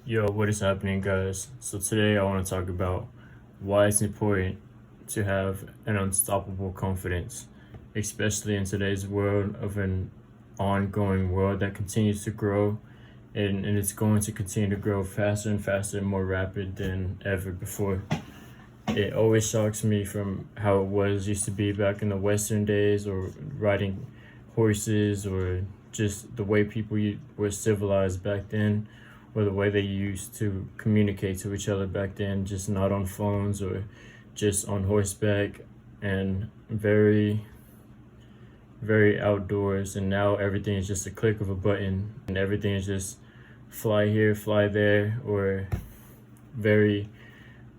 Yo, what is happening, guys? So today I want to talk about why it's important to have an unstoppable confidence, especially in today's world of an ongoing world that continues to grow, and it's going to continue to grow faster and faster and more rapid than ever before. It always shocks me from how it used to be back in the Western days, or riding horses, or just the way people were civilized back then, or the way they used to communicate to each other back then, just not on phones or just on horseback, and very, very outdoors. And now everything is just a click of a button, and everything is just fly here, fly there, or very,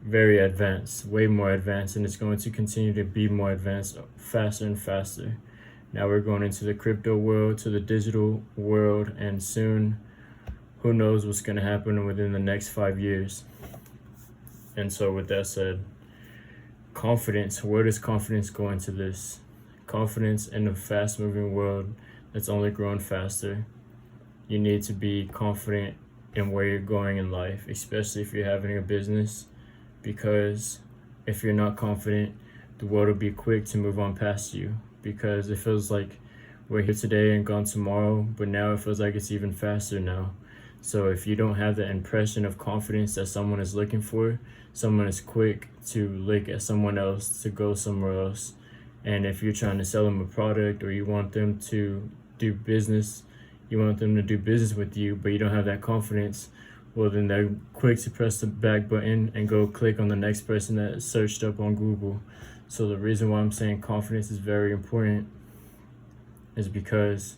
very advanced, way more advanced, and it's going to continue to be more advanced faster and faster. Now we're going into the crypto world, to the digital world, and soon, who knows what's going to happen within the next 5 years. And so with that said, confidence, where does confidence go into this? Confidence in a fast moving world that's only growing faster. You need to be confident in where you're going in life, especially if you're having a business, because if you're not confident, the world will be quick to move on past you, because it feels like we're here today and gone tomorrow, but now it feels like it's even faster now. So if you don't have the impression of confidence that someone is looking for, someone is quick to look at someone else to go somewhere else. And if you're trying to sell them a product, or you want them to do business, you want them to do business with you, but you don't have that confidence, well, then they're quick to press the back button and go click on the next person that searched up on Google. So the reason why I'm saying confidence is very important is because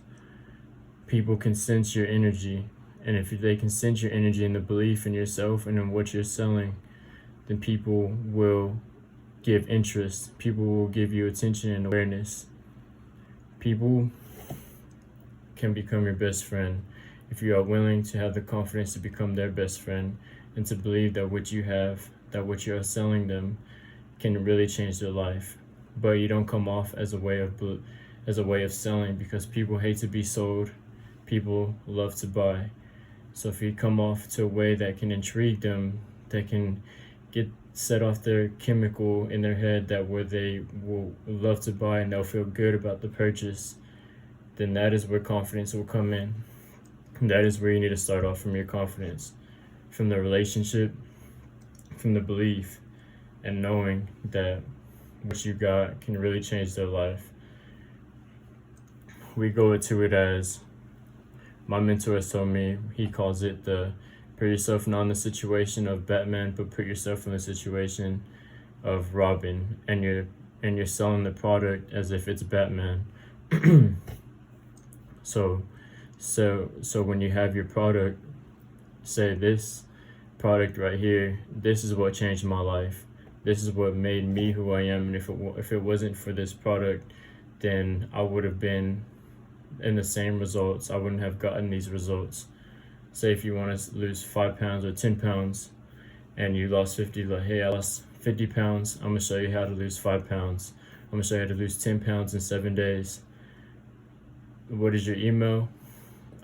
people can sense your energy. And if they can sense your energy and the belief in yourself and in what you're selling, then people will give interest. People will give you attention and awareness. People can become your best friend if you are willing to have the confidence to become their best friend, and to believe that what you have, that what you are selling them, can really change their life. But you don't come off as a way of selling, because people hate to be sold. People love to buy. So if you come off to a way that can intrigue them, that can set off their chemical in their head, that where they will love to buy and they'll feel good about the purchase, then that is where confidence will come in. That is where you need to start off, from your confidence, from the relationship, from the belief, and knowing that what you got can really change their life. We go into it as, my mentor has told me, he calls it the put yourself not in the situation of Batman, but put yourself in the situation of Robin, and you're selling the product as if it's Batman. So when you have your product, say, this product right here, this is what changed my life. This is what made me who I am. And if it wasn't for this product, then I would have been in the same results. I wouldn't have gotten these results. Say if you want to lose 5 pounds or 10 pounds and you lost 50, like, hey, I lost 50 pounds. I'm going to show you how to lose 5 pounds. I'm going to show you how to lose 10 pounds in 7 days. What is your email?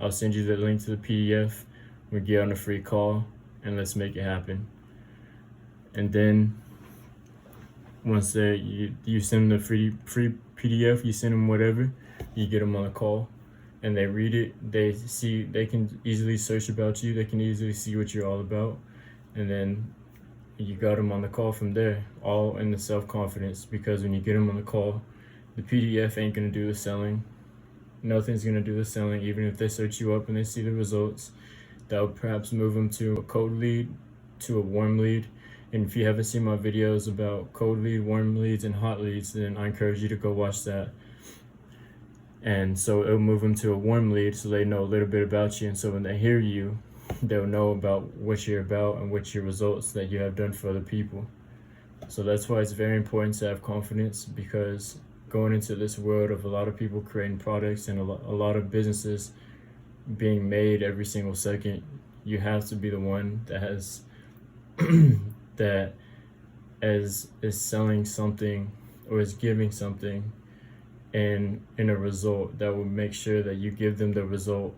I'll send you the link to the PDF. We get on a free call, and let's make it happen. And then once you send them the free PDF, you send them whatever, you get them on a call, and they read it. They can easily search about you. They can easily see what you're all about, and then you got them on the call from there, all in the self-confidence. Because when you get them on the call, the PDF ain't gonna do the selling. Nothing's gonna do the selling. Even if they search you up and they see the results, that would perhaps move them to a cold lead, to a warm lead. And if you haven't seen my videos about cold lead, warm leads, and hot leads, then I encourage you to go watch that. And so it'll move them to a warm lead, so they know a little bit about you. And so when they hear you, they'll know about what you're about and what your results that you have done for other people. So that's why it's very important to have confidence, because going into this world of a lot of people creating products and a lot of businesses being made every single second, you have to be the one that has that is selling something, or is giving something in a result that will make sure that you give them the result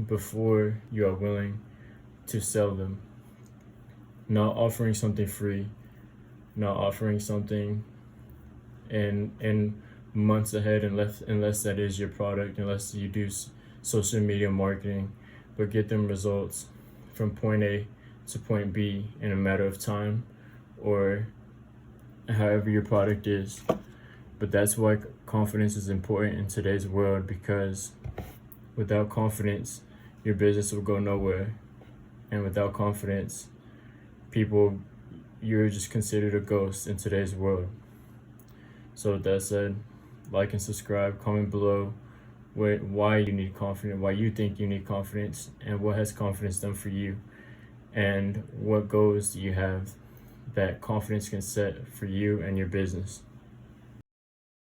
before you are willing to sell them. not offering something free, not offering something in months ahead, unless that is your product, unless you do social media marketing, but get them results from point A to point B in a matter of time, or however your product is. But that's why confidence is important in today's world, because without confidence, your business will go nowhere. And without confidence, you're just considered a ghost in today's world. So with that said, like and subscribe, comment below why you need confidence, why you think you need confidence, and what has confidence done for you, and what goals do you have that confidence can set for you and your business.